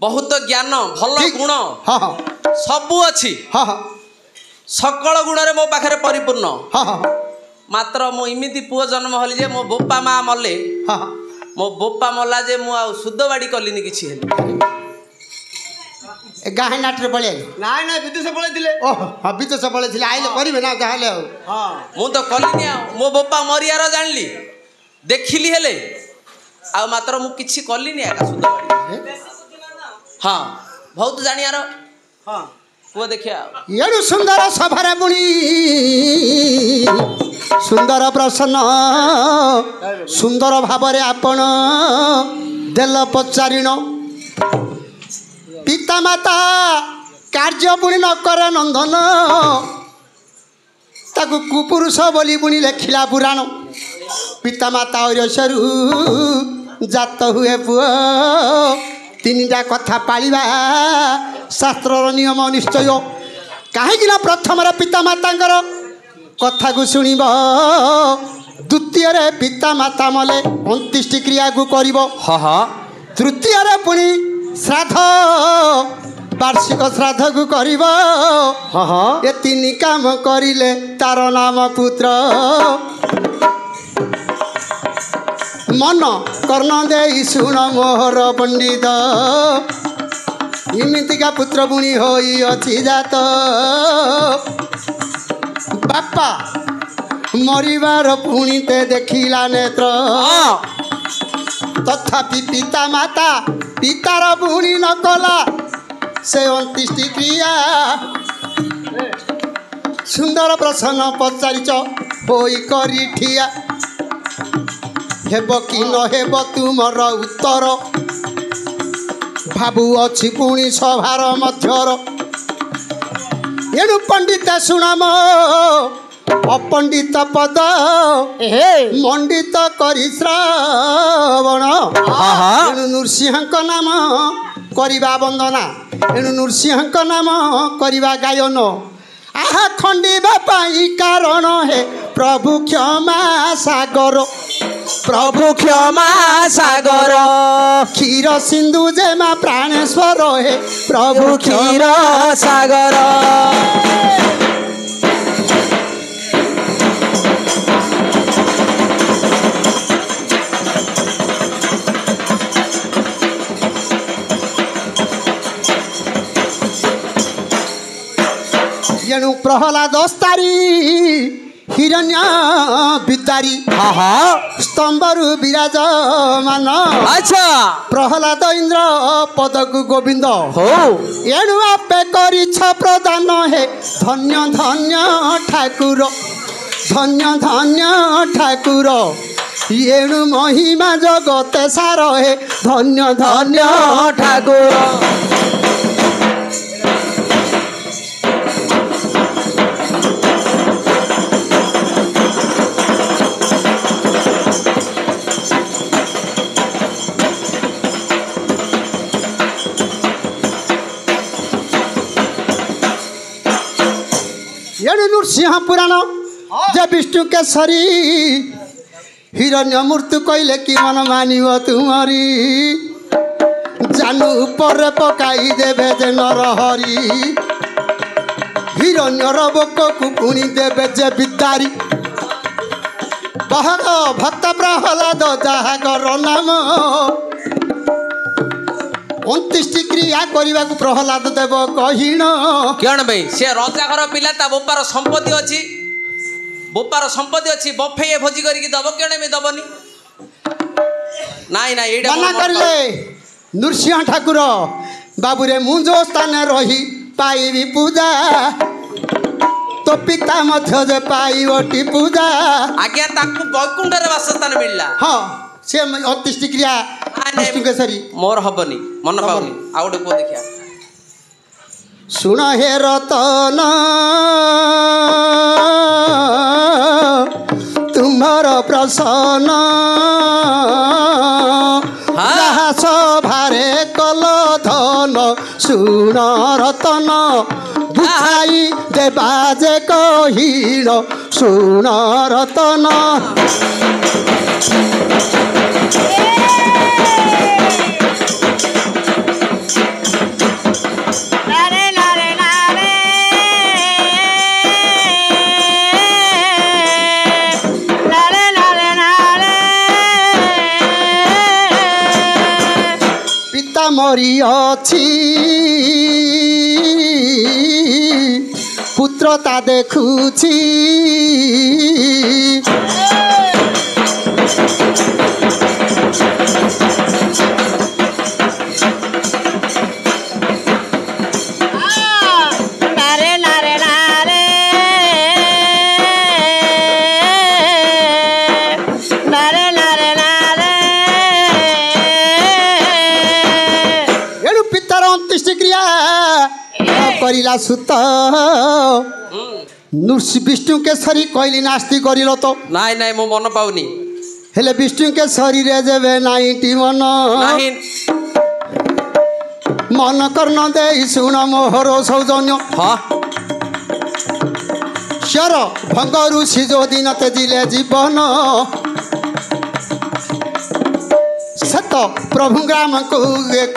बहुत ज्ञान भल गुण हाँ हाँ सबू अच्छी हाँ हाँ सकल गुण मो पाखे परिपूर्ण हाँ हाँ मात्र मु इमिति पुओ जन्म हली जे मो बोपा माँ मले हाँ मो बोपा मला जे मु आ शुद्ध बाड़ी कलिनी किछि हेले गाँ नाट्रे पड़े नाई ना विदेश पळैथिले ओह हाँ विदेश पड़े थे आइले करेंगे ना जहाँ हाँ मु तो कलिनी आ मो बोपा मरियार जानली देखिली हेले आ मात्र मु किछि कलिनी आका शुद्ध बाड़ी हाँ बहुत जानियार हाँ पुओ देखिया एणु सुंदर सभारे बुणी सुंदर प्रसन्न सुंदर भावरे आपण देल पचारिण पिता माता कार्य बुणी न करे नंदन ताकू कुपुरुष बोली बुणी लेखिला पुराण पिता माता औरसरु जात हुए पुओ तीनटा कथा पालिबा शास्त्रर नियम निश्चय कहीं प्रथम पिता मातांकर कथा को शुणव द्वितीय पिता माता मले 29 क्रिया को करिवो तृतीय पुणी श्राद्ध वार्षिक श्राद्ध को करिवो ये तीन काम करिले तार नाम पुत्र मन कर्ण दे शुण मोहर पंडित इमितिका पुत्र बुणी होई अछि जात बापा मरिबार पुणी ते देखिला नेत्र तथापि पिता माता पितार बुणी न कला से 29 क्रिया सुंदर प्रसन्न पचारिच होई करी ठिया हेब कि न हेब तुमर उत्तर भाबु अछि पुणी सभार मध्यर एणु पंडित सुणाम अपंडित पद मंडित करि श्रवण एणु नृसिंहक नाम करिबा वंदना एणु नृसिंहक नाम करिबा गायन आहा खंडिबा पाई कारण हे प्रभु क्षमा सागर प्रभु क्षमा सागर क्षीर सिंधु जेमा प्राणेश्वर हे प्रभु क्षीर सागर एणु प्रहलाद स्तारी हिरण्य विद्यारी स्तंभरु विराजमान अच्छा प्रहलाद इंद्र पदक गोविंद हो एणु आपे करिछ प्रदान हे धन्य धन्य ठाकुर धन्य धन्य ठाकुर एणु महिमा जगत सार हे धन्य धन्य ठाकुर नृसिंह पुराण जे विष्णु केसरी हिरण्य मूर्ति कहले कि मन मानिव तुमरी जानू ऊपर पकाई देवे जे नरहरी हिरण्यर बोक को पुणी देवे जे विद्यारी बहर भक्त प्रहलाद जहागर नाम 29 क्रिया करने को प्रहलाद देव कहीण कौन भाई से रजा घर पिला ता बोपार संपत्ति अच्छी बोपार संपत्ति अच्छी बफे भोजी करके दब कौन भी दबनी नाई नाई मना करले नृसिंह ठाकुर बाबूरे मु जो स्थान रही पाइबी पूजा तो पिता मध्य जे पाइबटी पूजा आज्ञा ताकू वैकुंठ रे वासस्थान मिलला हाँ से 29 क्रिया विष्णु केसरी मोर हबनी मन पाउनी आ गोटे को देखिया सुन हे रतन तुम्हार प्रसन्न जहाँ सभारे कल धन सुन रतन बुझाई देवा जे कहीण सुन रतन ମରିଅଛି ପୁତ୍ର ତା ଦେଖୁଛି करिला सुत नृषि विष्णु केसरी कहली नास्ती करिल तो नाई नाई मो मन पाउनी हेले विष्णु केसरी रे जेबे नाइटी मन नाही मन कर्ण दे शुण मोहर सौजन्य हां शर भंग ऋषि जो दिन तेजिले जीवन सत प्रभु ग्राम को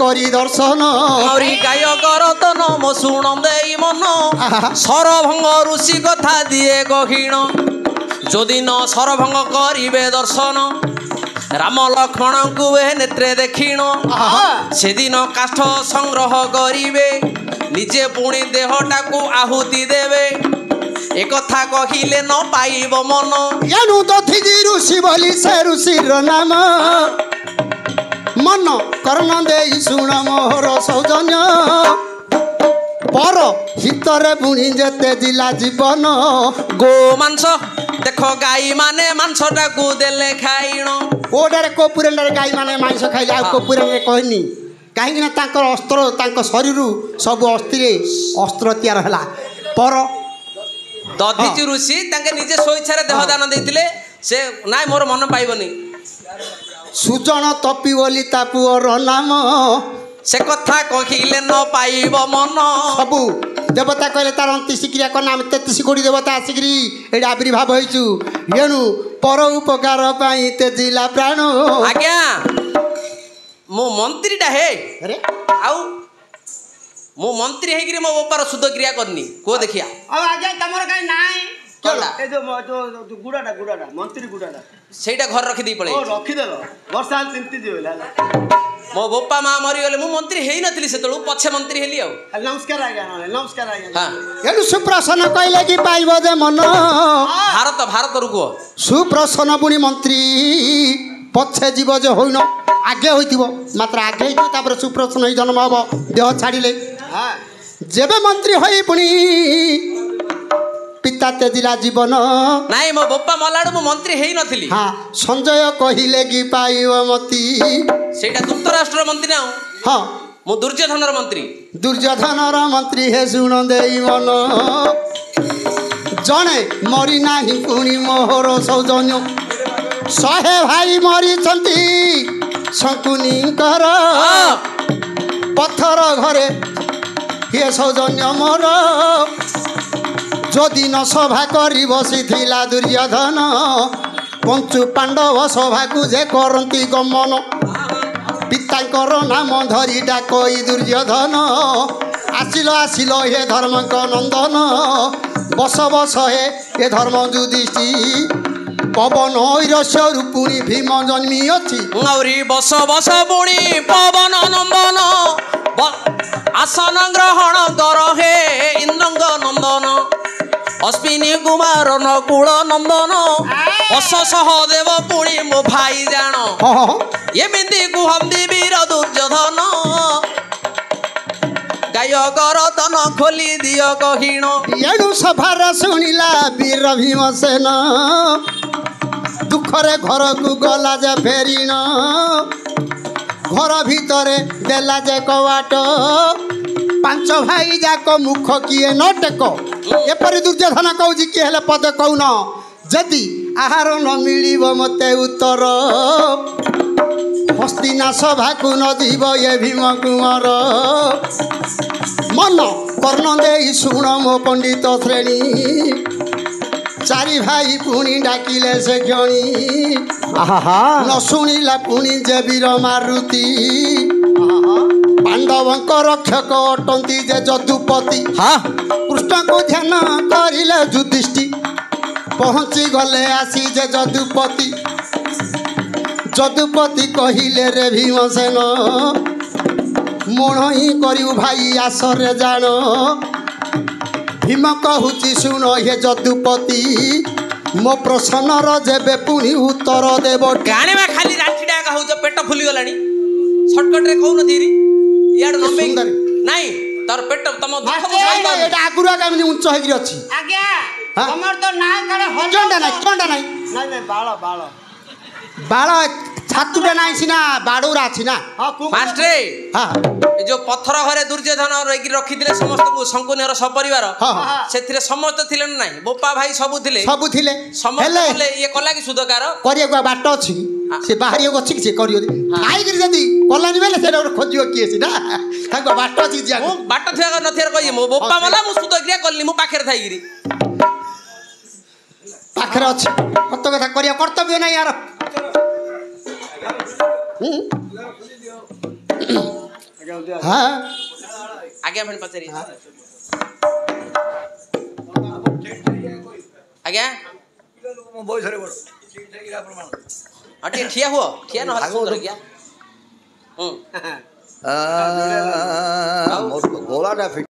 करी दर्शन औरी गाय करतन मो शुण देई मन सरभंग ऋषि कथा दिए गहीण जोदिन सरभंग करिवे दर्शन राम लक्ष्मण को नेत्रे देखिण से दिन काष्ठ संग्रह करिवे निजे पुणी देहटा को आहुति देवे एक कथा कहिले न पाइब मन यानु दथिजी ऋषि बोली से ऋषिर नाम मन कर्ण दे शुण मोहर सौजन्य पर हितरे पुणी जेते जिला जीवन गो मांस देख गाई माने मांसटा को देले खाइण ओडरे कोपुरेंडरे गाई माने मांस खाइले आ कोपुरेंडरे कहनी काहेकि ना तांकर अस्त्र तांकर शरीर सब अस्त्रे अस्त्र तैयार हला पर दधिचि ऋषि तांके निजे स्वेच्छारे देह दान देतिले से नाय मोर मन पाइबनी सुजन तपी बोली ता पुअर नाम से कथा कहिले न पाइब मन सबू देवता कहले तार 29 क्रिया कर नाम 33 कोटी देवता आसिकरी एडा आविर्भाव होइचु येनु पर उपकार पाई तेजिला प्राण आज्ञा मो मंत्रीटा हे अरे आउ मो मंत्री हेगिरी मो बापार शुद्ध क्रिया करनी को देखिया अब आगे तमर काई नाई कोला ए जो गुडाटा मंत्री गुडाटा सेटा घर रखी दी पळे ओ रखी देलो वर्षा तिंती दिवेला मो बापा मां मरि गेले मु मंत्री हेई नथिली सेतळु पछे मंत्री हेली आउ नमस्कार नमस्कार हां येनु सुप्रसन्न कहले कि पाइबो जे मन भारत रुको सुप्रसन्न पुणी मंत्री पछे जीव जे होइनो आगे होइतिबो मात्र आगे होइतो तापर सुप्रसन्न ही जन्म हबो देह छाडिले हां जेबे मंत्री होई पुणी पिता तेजिला जीवन नाई मो बापा मलाडु मु मंत्री हेई नथिली हाँ संजय कहिले कि पाइब मती सेटा धृतराष्ट्र मंत्री ना हाँ मु दुर्योधनर मंत्री दुर्योधनर मंत्री हे शुण देई मन जणे मरी नाही पुणी मोहर सौजन्य 100 भाई मरी शकुनी कर पत्थर घरे हे सौजन्य मोर जो दिन सभा करी बसिथिला दुर्योधन पंचु पांडव सभा को जे करती गमन पितांकर नाम धरी डाकई दुर्योधन आसिल हे धर्म नंदन बस बस हे धर्म युधिष्ठि पवन ऐरस्य रूपुणी भीम जन्मी अछि औरी बस बस पुणी पवन नंदन आसन ग्रहण कर हे इंद्रंग नंदन अश्विनी कुमार नकुल नंदन अस सहदेव पुणी मो भाई जान एमिति कुहंदी वीर दुर्योधन गाय करतन खोली दियो कहिण एणु सभार शुणिला वीर भीमसेन दुखरे घर को गला जे फेरिण घर भितरे देला जे कवाट 5 भाई जाक मुख किए न टेक एपरि दुर्योधन कहूँ किए हेले पद कहून जदि आहार न मिलिब मते उत्तर हस्तिना सभा को न जीव ये भीम कुमार मन कर्ण दे शुण मो पंडित श्रेणी 4 भाई पुणी डाकिले से क्षणी न शुणिला पुणी जे वीर मारुति पांडवंक रक्षक अटंती जे जदुपति कृष्ण को ध्यान करिले युधिष्ठि पहुँची गले आसी जे जदुपति कहिले रे भीमसेन ମଣଇ କରିବୁ ଭାଇ ଆସରେ ଜାଣ ଭୀମ କହୁଛି ଶୁଣ ହେ ଯଦୁପତି ମୋ ପ୍ରଶ୍ନର ଯେବେ ପୁଣି ଉତ୍ତର ଦେବ କାଣିବା ଖାଲି ରାଠିଟା ହଉଛ ପେଟ ଫୁଲିଗଲାଣି ସର୍ଟକଟରେ କହୁନଥିରି ଇଆଡେ ନମ୍ବେଇ ସୁନ୍ଦର। ନାଇଁ ତୋର ପେଟ ତମ ଦୁଃଖ ମୁଁ ଏଇଟା ସହିପାରୁନି। ଏଇଟା ଆଗରୁ କେମିତି ଉଞ୍ଚ ହେଇକିରି ଅଛି ଆଜ୍ଞା ହଁ? ତମର ତ ନା କାଳେ ଚଣ୍ଡା ନାହିଁ ଚଣ୍ଡା ନାହିଁ ନାଇଁ ନାଇଁ ବାଳ ବାଳ ବାଳ ଛାତୁଟା ନାହିଁ ସିନା ବାଡ଼ଉରା ଅଛି ନା ହଁ କୁକୁର ମାଷ୍ଟ୍ରେ ହଁ ଏ ଯୋଉ ପଥର ଘରେ ଦୁର୍ଯ୍ୟୋଧନ ରହିକି ରଖିଥିଲେ ସମସ୍ତଙ୍କୁ ଶଙ୍କୁନିର ସପରିବାର ହଁ ହଁ ସେଥିରେ ସମସ୍ତେ ଥିଲେ ନା ନାହିଁ ବୋପା ଭାଇ ସବୁ ଥିଲେ ସବୁ ଥିଲେ ସମସ୍ତେ ହେଲେ ଥିଲେ ଇଏ କଲା କି ସୁଧକାର କରିବାକୁ ଆଉ ବାଟ ଅଛି କି ସେ ବାହାରିବାକୁ ଅଛି କି ସେ କରିବ ଖାଇକିରି ଯଦି କଲାନି ବେଲେ ସେଇଟା ଗୋଟେ ଖୋଜିବ କିଏ ସିନା ତାଙ୍କ ବାଟ ଅଛି ମୁଁ ଯିବାକୁ ବାଟ ଥିବା ନଥିବାର କହିବି ମୋ ବୋପା ହଁ, ମଲା ମୁଁ ସୁଧ କ୍ରିୟା କଲିନି ମୁଁ ପାଖରେ ଥାଇକିରି ପାଖରେ ଅଛି ସତ କଥା କରିବା କର୍ତ୍ତବ୍ୟ ନାହିଁ ୟାର ହଁ ଆଜ୍ଞା ଫେଣି ପଚାରି ଆଜ୍ଞା ହଁ ଟିକେ ଠିଆ ହୁଅ ଠିଆ ନହେଲେ ସୁନ୍ଦର ଆଜ୍ଞା ମୋର ଗୋଳାଟା